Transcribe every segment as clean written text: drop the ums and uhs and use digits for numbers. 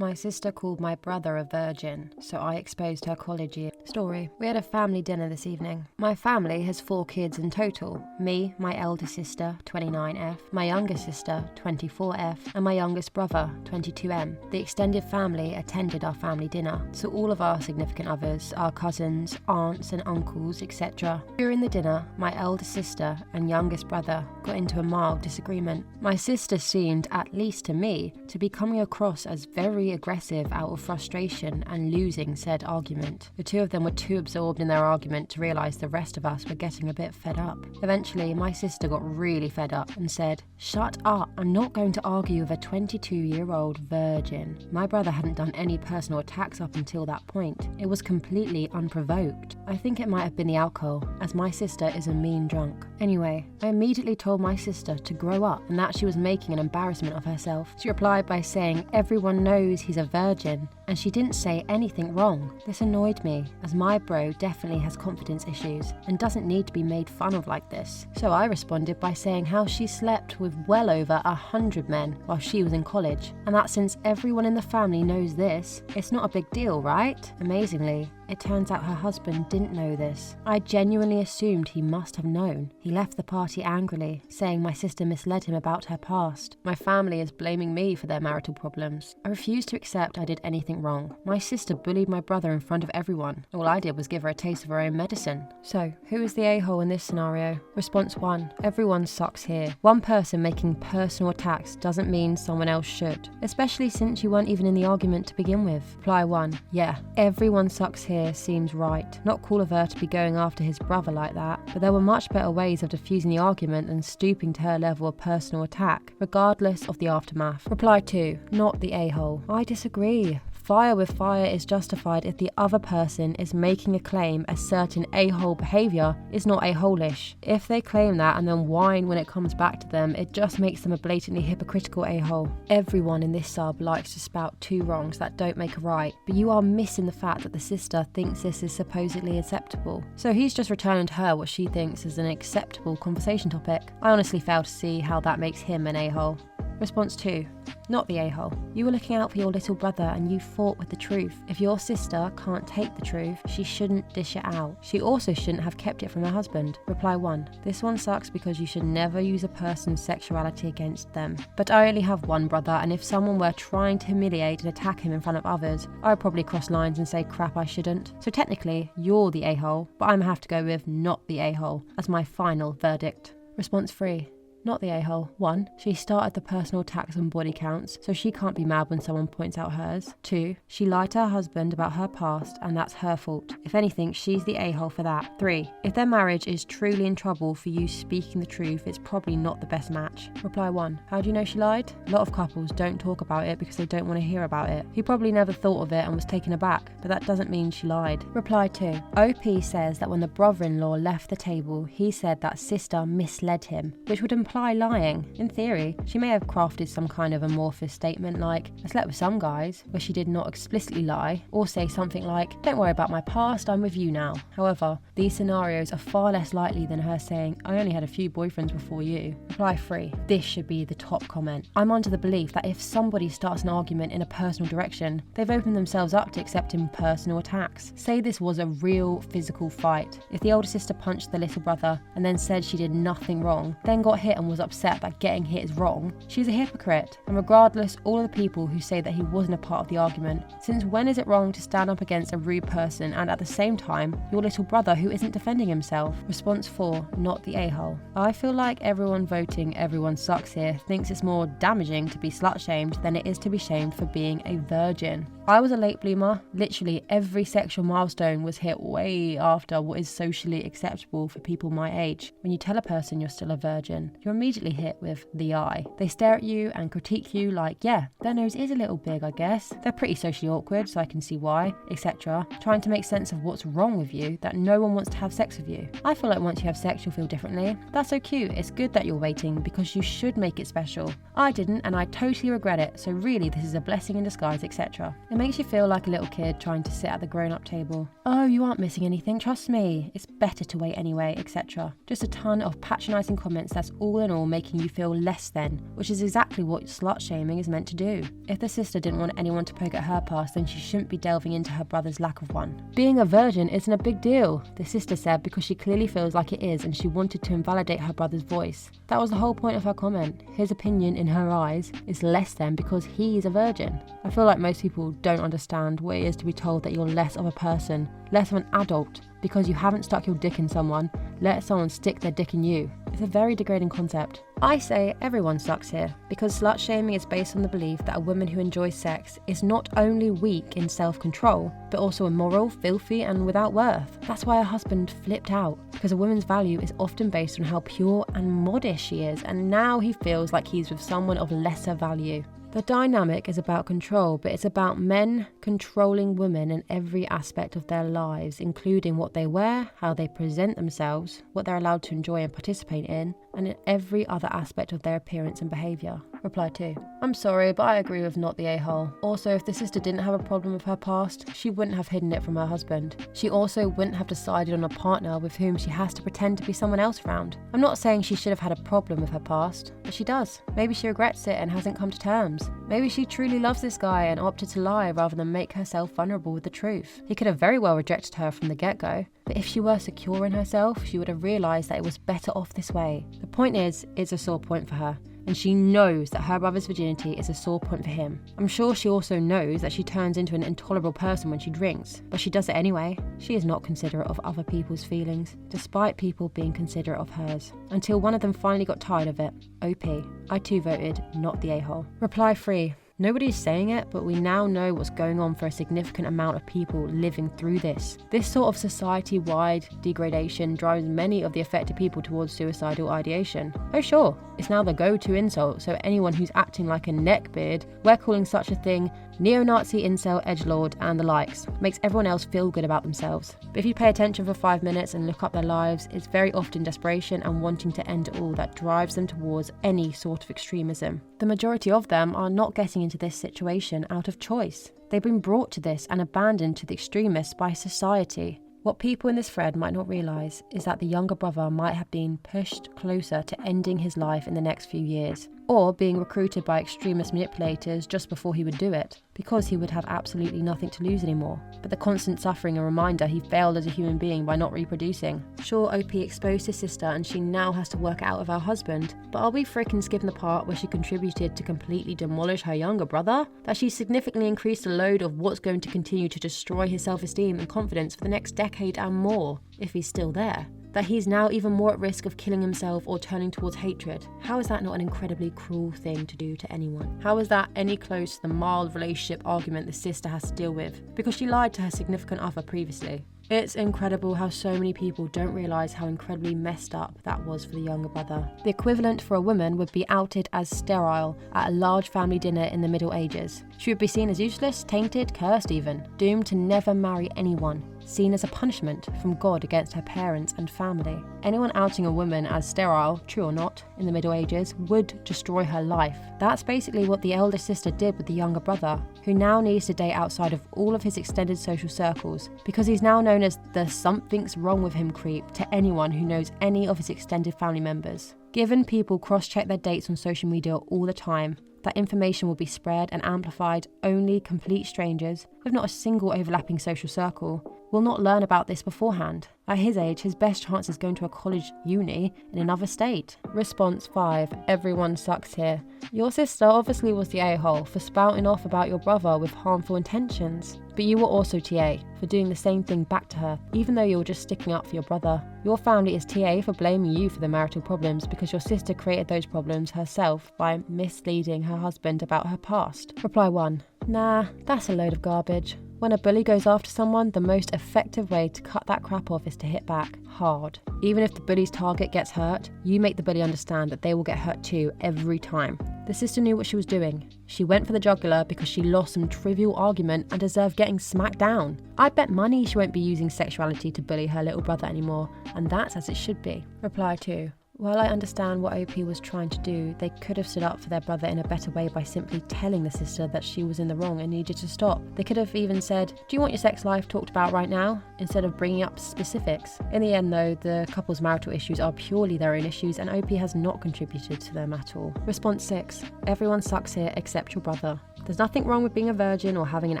My sister called my brother a virgin, so I exposed her college year. Story. We had a family dinner this evening. My family has 4 kids in total. Me, my elder sister, 29F, my younger sister, 24F, and my youngest brother, 22M. The extended family attended our family dinner, so all of our significant others, our cousins, aunts and uncles, etc. During the dinner, my elder sister and youngest brother got into a mild disagreement. My sister seemed, at least to me, to be coming across as very aggressive out of frustration and losing said argument. The two of them were too absorbed in their argument to realise the rest of us were getting a bit fed up. Eventually, my sister got really fed up and said, "Shut up, I'm not going to argue with a 22-year-old virgin." My brother hadn't done any personal attacks up until that point. It was completely unprovoked. I think it might have been the alcohol, as my sister is a mean drunk. Anyway, I immediately told my sister to grow up and that she was making an embarrassment of herself. She replied by saying, "Everyone knows he's a virgin," and she didn't say anything wrong. This annoyed me, as my bro definitely has confidence issues and doesn't need to be made fun of like this. So I responded by saying how she slept with well over 100 men while she was in college, and that since everyone in the family knows this, it's not a big deal, right? Amazingly, it turns out her husband didn't know this. I genuinely assumed he must have known. He left the party angrily, saying my sister misled him about her past. My family is blaming me for their marital problems. I refused to accept I did anything wrong. My sister bullied my brother in front of everyone. All I did was give her a taste of her own medicine. So, who is the a-hole in this scenario? Response 1. Everyone sucks here. One person making personal attacks doesn't mean someone else should, especially since you weren't even in the argument to begin with. Reply 1. Yeah, everyone sucks here seems right. Not cool of her to be going after his brother like that, but there were much better ways of diffusing the argument than stooping to her level of personal attack, regardless of the aftermath. Reply 2. Not the a-hole. I disagree. Fire with fire is justified if the other person is making a claim a certain a-hole behaviour is not a-hole-ish. If they claim that and then whine when it comes back to them, it just makes them a blatantly hypocritical a-hole. Everyone in this sub likes to spout 2 wrongs that don't make a right, but you are missing the fact that the sister thinks this is supposedly acceptable. So he's just returning to her what she thinks is an acceptable conversation topic. I honestly fail to see how that makes him an a-hole. Response 2. Not the a-hole. You were looking out for your little brother and you fought with the truth. If your sister can't take the truth, she shouldn't dish it out. She also shouldn't have kept it from her husband. Reply 1. This one sucks because you should never use a person's sexuality against them. But I only have one brother, and if someone were trying to humiliate and attack him in front of others, I would probably cross lines and say crap I shouldn't. So technically, you're the a-hole, but I'm gonna have to go with not the a-hole as my final verdict. Response 3. Not the a-hole. 1. She started the personal attacks on body counts, so she can't be mad when someone points out hers. 2. She lied to her husband about her past, and that's her fault. If anything, she's the a-hole for that. 3. If their marriage is truly in trouble for you speaking the truth, it's probably not the best match. Reply 1. How do you know she lied? A lot of couples don't talk about it because they don't want to hear about it. He probably never thought of it and was taken aback, but that doesn't mean she lied. Reply 2. OP says that when the brother-in-law left the table, he said that sister misled him, which would imply lying. In theory, she may have crafted some kind of amorphous statement like, "I slept with some guys," where she did not explicitly lie, or say something like, "Don't worry about my past, I'm with you now." However, these scenarios are far less likely than her saying, "I only had a few boyfriends before you." Reply 3. This should be the top comment. I'm under the belief that if somebody starts an argument in a personal direction, they've opened themselves up to accepting personal attacks. Say this was a real physical fight. If the older sister punched the little brother and then said she did nothing wrong, then got hit and was upset that getting hit is wrong, she's a hypocrite. And regardless, all of the people who say that he wasn't a part of the argument, since when is it wrong to stand up against a rude person and at the same time your little brother who isn't defending himself? Response 4. Not the a-hole. I feel like everyone voting everyone sucks here thinks it's more damaging to be slut-shamed than it is to be shamed for being a virgin. I was a late bloomer. Literally every sexual milestone was hit way after what is socially acceptable for people my age. When you tell a person you're still a virgin, you're immediately hit with the eye. They stare at you and critique you like, yeah, their nose is a little big, I guess. They're pretty socially awkward, so I can see why, etc. Trying to make sense of what's wrong with you, that no one wants to have sex with you. I feel like once you have sex, you'll feel differently. That's so cute. It's good that you're waiting because you should make it special. I didn't, and I totally regret it, so really this is a blessing in disguise, etc. It makes you feel like a little kid trying to sit at the grown-up table. Oh, you aren't missing anything, trust me. It's better to wait anyway, etc. Just a ton of patronising comments that's all in all making you feel less than, which is exactly what slut-shaming is meant to do. If the sister didn't want anyone to poke at her past, then she shouldn't be delving into her brother's lack of one. Being a virgin isn't a big deal, the sister said, because she clearly feels like it is and she wanted to invalidate her brother's voice. That was the whole point of her comment. His opinion, in her eyes, is less than because he is a virgin. I feel like most people don't understand what it is to be told that you're less of a person, less of an adult, because you haven't stuck your dick in someone. Let someone stick their dick in you. It's a very degrading concept. I say everyone sucks here, because slut shaming is based on the belief that a woman who enjoys sex is not only weak in self-control, but also immoral, filthy, and without worth. That's why her husband flipped out, because a woman's value is often based on how pure and modest she is, and now he feels like he's with someone of lesser value. The dynamic is about control, but it's about men controlling women in every aspect of their lives, including what they wear, how they present themselves, what they're allowed to enjoy and participate in, and in every other aspect of their appearance and behaviour. Reply 2. I'm sorry, but I agree with not the a-hole. Also, if the sister didn't have a problem with her past, she wouldn't have hidden it from her husband. She also wouldn't have decided on a partner with whom she has to pretend to be someone else around. I'm not saying she should have had a problem with her past, but she does. Maybe she regrets it and hasn't come to terms. Maybe she truly loves this guy and opted to lie rather than make herself vulnerable with the truth. He could have very well rejected her from the get-go, but if she were secure in herself, she would have realised that it was better off this way. The point is, it's a sore point for her, and she knows that her brother's virginity is a sore point for him. I'm sure she also knows that she turns into an intolerable person when she drinks, but she does it anyway. She is not considerate of other people's feelings, despite people being considerate of hers, until one of them finally got tired of it. OP. I too voted not the a-hole. Reply 3. Nobody's saying it, but we now know what's going on for a significant amount of people living through this. This sort of society-wide degradation drives many of the affected people towards suicidal ideation. Oh sure, it's now the go-to insult, so anyone who's acting like a neckbeard, we're calling such a thing neo-Nazi, incel, edgelord, and the likes. Makes everyone else feel good about themselves. But if you pay attention for 5 minutes and look up their lives, it's very often desperation and wanting to end it all that drives them towards any sort of extremism. The majority of them are not getting into this situation out of choice. They've been brought to this and abandoned to the extremists by society. What people in this thread might not realise is that the younger brother might have been pushed closer to ending his life in the next few years, or being recruited by extremist manipulators just before he would do it, because he would have absolutely nothing to lose anymore. But the constant suffering a reminder he failed as a human being by not reproducing. Sure, OP exposed his sister and she now has to work it out with her husband, but are we freaking skipping the part where she contributed to completely demolish her younger brother? That she significantly increased the load of what's going to continue to destroy his self-esteem and confidence for the next decade and more, if he's still there? That he's now even more at risk of killing himself or turning towards hatred. How is that not an incredibly cruel thing to do to anyone? How is that any close to the mild relationship argument the sister has to deal with because she lied to her significant other previously? It's incredible how so many people don't realise how incredibly messed up that was for the younger brother. The equivalent for a woman would be outed as sterile at a large family dinner in the Middle Ages. She would be seen as useless, tainted, cursed even, doomed to never marry anyone, seen as a punishment from God against her parents and family. Anyone outing a woman as sterile, true or not, in the Middle Ages would destroy her life. That's basically what the elder sister did with the younger brother, who now needs to date outside of all of his extended social circles, because he's now known as the something's wrong with him creep to anyone who knows any of his extended family members. Given people cross-check their dates on social media all the time, that information will be spread and amplified. Only complete strangers, with not a single overlapping social circle, will not learn about this beforehand. At his age, his best chance is going to a college uni in another state. Response 5. Everyone sucks here. Your sister obviously was the a-hole for spouting off about your brother with harmful intentions. But you were also TA for doing the same thing back to her, even though you were just sticking up for your brother. Your family is TA for blaming you for the marital problems because your sister created those problems herself by misleading her husband about her past. Reply 1. Nah, that's a load of garbage. When a bully goes after someone, the most effective way to cut that crap off is to hit back hard. Even if the bully's target gets hurt, you make the bully understand that they will get hurt too every time. The sister knew what she was doing. She went for the jugular because she lost some trivial argument and deserved getting smacked down. I bet money she won't be using sexuality to bully her little brother anymore, and that's as it should be. Reply 2. While I understand what OP was trying to do, they could have stood up for their brother in a better way by simply telling the sister that she was in the wrong and needed to stop. They could have even said, "Do you want your sex life talked about right now?" instead of bringing up specifics. In the end though, the couple's marital issues are purely their own issues and OP has not contributed to them at all. Response 6. Everyone sucks here except your brother. There's nothing wrong with being a virgin or having an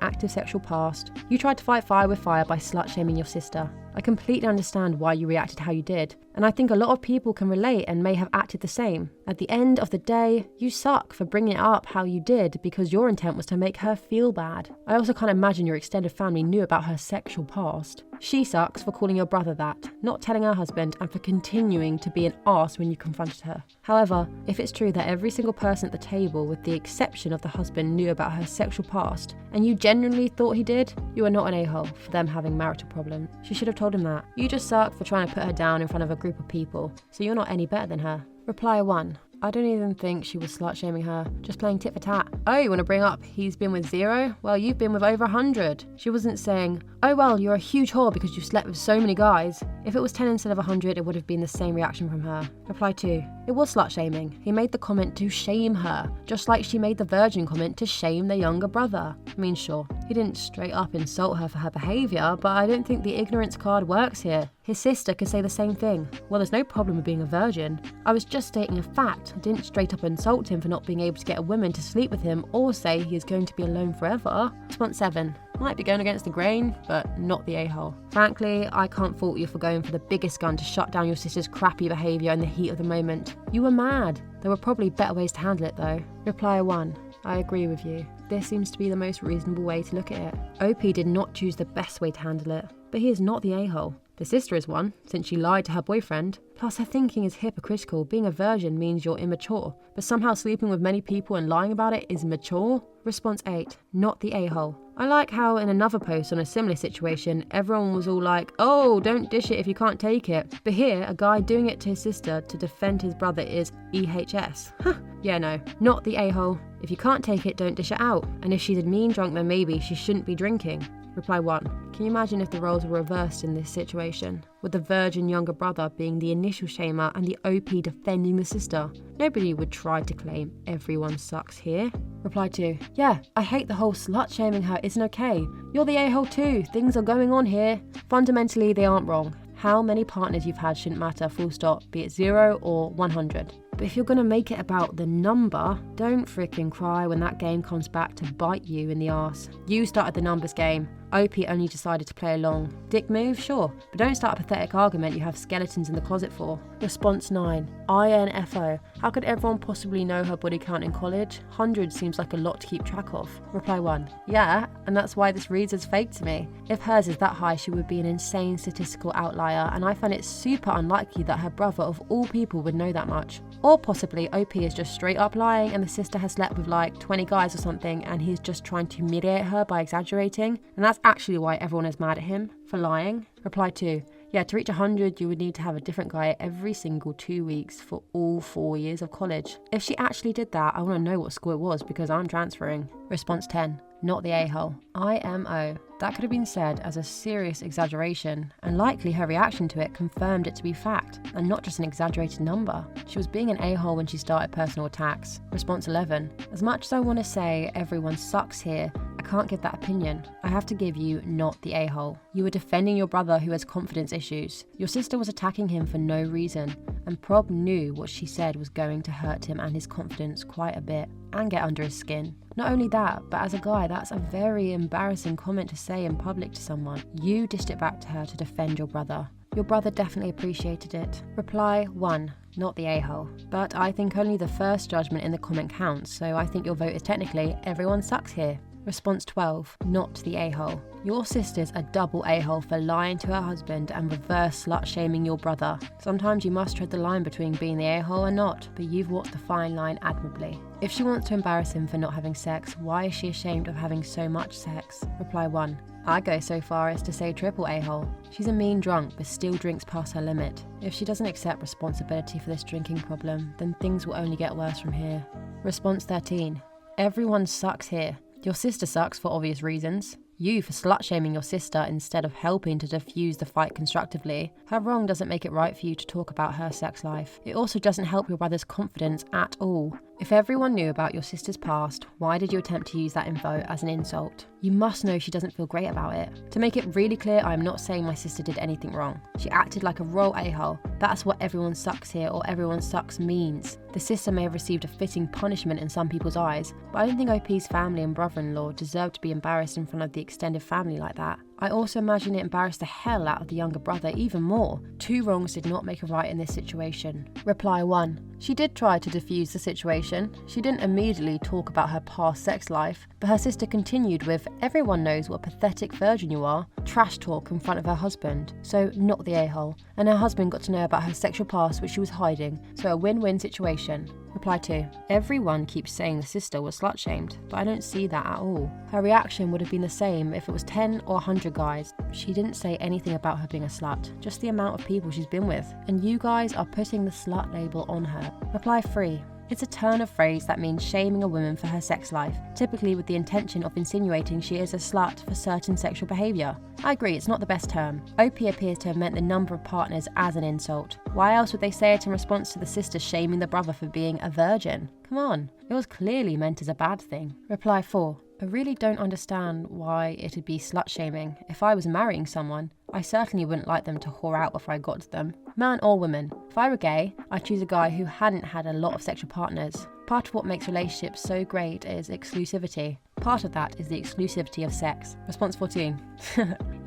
active sexual past. You tried to fight fire with fire by slut-shaming your sister. I completely understand why you reacted how you did, and I think a lot of people can relate and may have acted the same. At the end of the day, you suck for bringing it up how you did because your intent was to make her feel bad. I also can't imagine your extended family knew about her sexual past. She sucks for calling your brother that, not telling her husband, and for continuing to be an arse when you confronted her. However, if it's true that every single person at the table, with the exception of the husband, knew about her sexual past, and you genuinely thought he did, you are not an a-hole for them having marital problems. She should have told him that. You just suck for trying to put her down in front of a group of people, so you're not any better than her. Reply 1. I don't even think she was slut-shaming her, just playing tit for tat. Oh, you want to bring up he's been with 0? Well, you've been with over 100. She wasn't saying, oh well, you're a huge whore because you slept with so many guys. If it was 10 instead of 100, it would have been the same reaction from her. Reply 2. It was slut-shaming. He made the comment to shame her, just like she made the virgin comment to shame their younger brother. I mean, sure, he didn't straight up insult her for her behaviour, but I don't think the ignorance card works here. His sister could say the same thing. Well, there's no problem with being a virgin. I was just stating a fact. I didn't straight up insult him for not being able to get a woman to sleep with him or say he is going to be alone forever. Response 7. Might be going against the grain, but not the a-hole. Frankly, I can't fault you for going for the biggest gun to shut down your sister's crappy behaviour in the heat of the moment. You were mad. There were probably better ways to handle it though. Reply 1. I agree with you. This seems to be the most reasonable way to look at it. OP did not choose the best way to handle it, but he is not the a-hole. The sister is one, since she lied to her boyfriend. Plus, her thinking is hypocritical. Being a virgin means you're immature, but somehow sleeping with many people and lying about it is mature? Response 8. Not the a-hole. I like how in another post on a similar situation, everyone was all like, oh, don't dish it if you can't take it. But here, a guy doing it to his sister to defend his brother is EHS. Huh. Yeah, no, not the a-hole. If you can't take it, don't dish it out. And if she's a mean drunk, then maybe she shouldn't be drinking. Reply 1. Can you imagine if the roles were reversed in this situation? With the virgin younger brother being the initial shamer and the OP defending the sister? Nobody would try to claim everyone sucks here. Reply 2. Yeah, I hate the whole slut-shaming her isn't okay. You're the a-hole too. Things are going on here. Fundamentally, they aren't wrong. How many partners you've had shouldn't matter, full stop, be it 0 or 100. But if you're going to make it about the number, don't freaking cry when that game comes back to bite you in the arse. You started the numbers game. OP only decided to play along. Dick move, sure, but don't start a pathetic argument you have skeletons in the closet for. Response 9. INFO. How could everyone possibly know her body count in college? 100 seems like a lot to keep track of. Reply 1. Yeah, and that's why this reads as fake to me. If hers is that high, she would be an insane statistical outlier, and I find it super unlikely that her brother of all people would know that much. Or possibly OP is just straight up lying and the sister has slept with like 20 guys or something and he's just trying to humiliate her by exaggerating, and that's actually why everyone is mad at him for lying. Reply 2. Yeah, to reach 100 you would need to have a different guy every single 2 weeks for all 4 years of college. If she actually did that, I want to know what school it was because I'm transferring. Response 10. Not the a-hole. IMO. That could have been said as a serious exaggeration, and likely her reaction to it confirmed it to be fact, and not just an exaggerated number. She was being an a-hole when she started personal attacks. Response 11. As much as I want to say everyone sucks here, I can't give that opinion. I have to give you not the a-hole. You were defending your brother who has confidence issues. Your sister was attacking him for no reason, and Prob knew what she said was going to hurt him and his confidence quite a bit, and get under his skin. Not only that, but as a guy, that's a very embarrassing comment to say in public to someone. You dished it back to her to defend your brother. Your brother definitely appreciated it. Reply 1. Not the a-hole. But I think only the first judgment in the comment counts, so I think your vote is technically everyone sucks here. Response 12. Not the a-hole. Your sister's a double a-hole for lying to her husband and reverse slut-shaming your brother. Sometimes you must tread the line between being the a-hole and not, but you've walked the fine line admirably. If she wants to embarrass him for not having sex, why is she ashamed of having so much sex? Reply 1. I go so far as to say triple a-hole. She's a mean drunk but still drinks past her limit. If she doesn't accept responsibility for this drinking problem, then things will only get worse from here. Response 13. Everyone sucks here. Your sister sucks for obvious reasons. You for slut-shaming your sister instead of helping to defuse the fight constructively. Her wrong doesn't make it right for you to talk about her sex life. It also doesn't help your brother's confidence at all. If everyone knew about your sister's past, why did you attempt to use that info as an insult? You must know she doesn't feel great about it. To make it really clear, I am not saying my sister did anything wrong. She acted like a royal a-hole. That's what everyone sucks here or everyone sucks means. The sister may have received a fitting punishment in some people's eyes, but I don't think OP's family and brother-in-law deserve to be embarrassed in front of the extended family like that. I also imagine it embarrassed the hell out of the younger brother even more. 2 wrongs did not make a right in this situation. Reply 1. She did try to defuse the situation. She didn't immediately talk about her past sex life, but her sister continued with, everyone knows what a pathetic virgin you are, trash talk in front of her husband, so not the a-hole. And her husband got to know about her sexual past which she was hiding, so a win-win situation. Reply 2. Everyone keeps saying the sister was slut-shamed, but I don't see that at all. Her reaction would have been the same if it was 10 or 100 guys. She didn't say anything about her being a slut, just the amount of people she's been with. And you guys are putting the slut label on her. Reply 3. It's a turn of phrase that means shaming a woman for her sex life, typically with the intention of insinuating she is a slut for certain sexual behaviour. I agree, it's not the best term. OP appears to have meant the number of partners as an insult. Why else would they say it in response to the sister shaming the brother for being a virgin? Come on, it was clearly meant as a bad thing. Reply 4. I really don't understand why it'd be slut-shaming. If I was marrying someone, I certainly wouldn't like them to whore out before I got to them. Man or woman. If I were gay, I'd choose a guy who hadn't had a lot of sexual partners. Part of what makes relationships so great is exclusivity. Part of that is the exclusivity of sex. Response 14.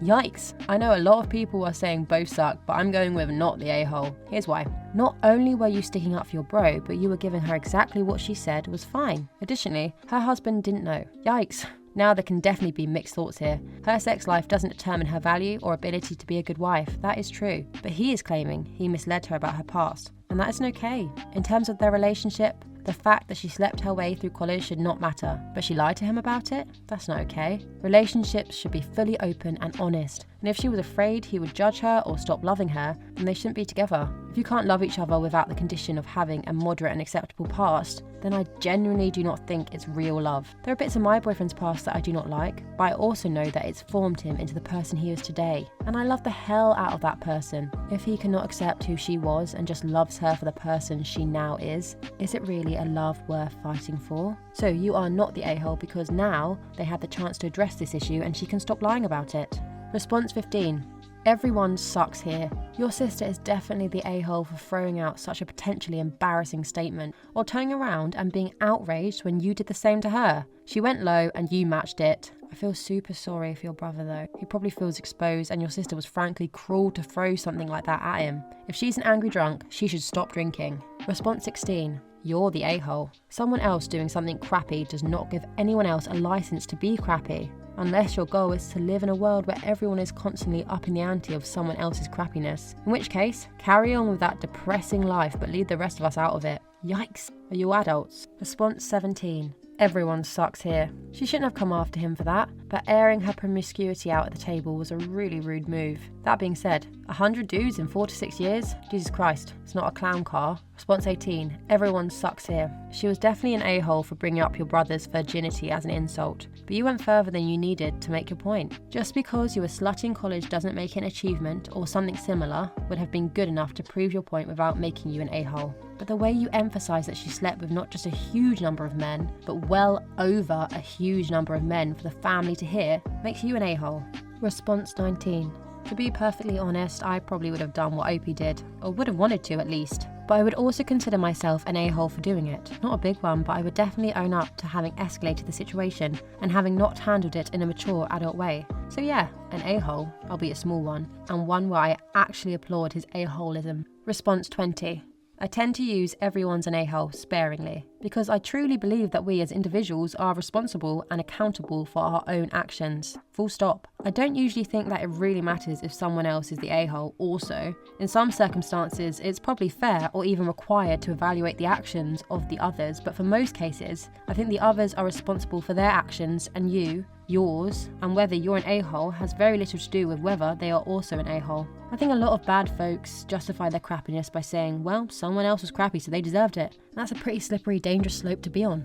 Yikes. I know a lot of people are saying both suck, but I'm going with not the a-hole. Here's why. Not only were you sticking up for your bro, but you were giving her exactly what she said was fine. Additionally, her husband didn't know. Yikes. Now there can definitely be mixed thoughts here. Her sex life doesn't determine her value or ability to be a good wife. That is true. But he is claiming he misled her about her past. And that isn't okay. In terms of their relationship, the fact that she slept her way through college should not matter, but she lied to him about it? That's not okay. Relationships should be fully open and honest, and if she was afraid he would judge her or stop loving her, then they shouldn't be together. If you can't love each other without the condition of having a moderate and acceptable past, then I genuinely do not think it's real love. There are bits of my boyfriend's past that I do not like, but I also know that it's formed him into the person he is today, and I love the hell out of that person. If he cannot accept who she was and just loves her for the person she now is it really a love worth fighting for? So you are not the a-hole because now they had the chance to address this issue and she can stop lying about it. Response 15. Everyone sucks here. Your sister is definitely the a-hole for throwing out such a potentially embarrassing statement, or turning around and being outraged when you did the same to her. She went low and you matched it. I feel super sorry for your brother though. He probably feels exposed and your sister was frankly cruel to throw something like that at him. If she's an angry drunk, she should stop drinking. Response 16. You're the a-hole. Someone else doing something crappy does not give anyone else a license to be crappy. Unless your goal is to live in a world where everyone is constantly upping the ante of someone else's crappiness. In which case, carry on with that depressing life but leave the rest of us out of it. Yikes. Are you adults? Response 17. Everyone sucks here. She shouldn't have come after him for that, but airing her promiscuity out at the table was a really rude move. That being said, 100 dudes in 4 to 6 years? Jesus Christ, it's not a clown car. Response 18. Everyone sucks here. She was definitely an a-hole for bringing up your brother's virginity as an insult, but you went further than you needed to make your point. Just because you were slutty in college doesn't make it an achievement, or something similar would have been good enough to prove your point without making you an a-hole. But the way you emphasise that she slept with not just a huge number of men, but well over a huge number of men for the family to hear, makes you an a-hole. Response 19. To be perfectly honest, I probably would have done what Opie did, or would have wanted to at least. But I would also consider myself an a-hole for doing it. Not a big one, but I would definitely own up to having escalated the situation and having not handled it in a mature adult way. So yeah, an a-hole, albeit a small one, and one where I actually applaud his a-holism. Response 20. I tend to use everyone's an a-hole sparingly, because I truly believe that we as individuals are responsible and accountable for our own actions. Full stop. I don't usually think that it really matters if someone else is the a-hole also. In some circumstances, it's probably fair or even required to evaluate the actions of the others, but for most cases, I think the others are responsible for their actions and yours, and whether you're an a-hole has very little to do with whether they are also an a-hole. I think a lot of bad folks justify their crappiness by saying, well, someone else was crappy so they deserved it. That's a pretty slippery, dangerous slope to be on.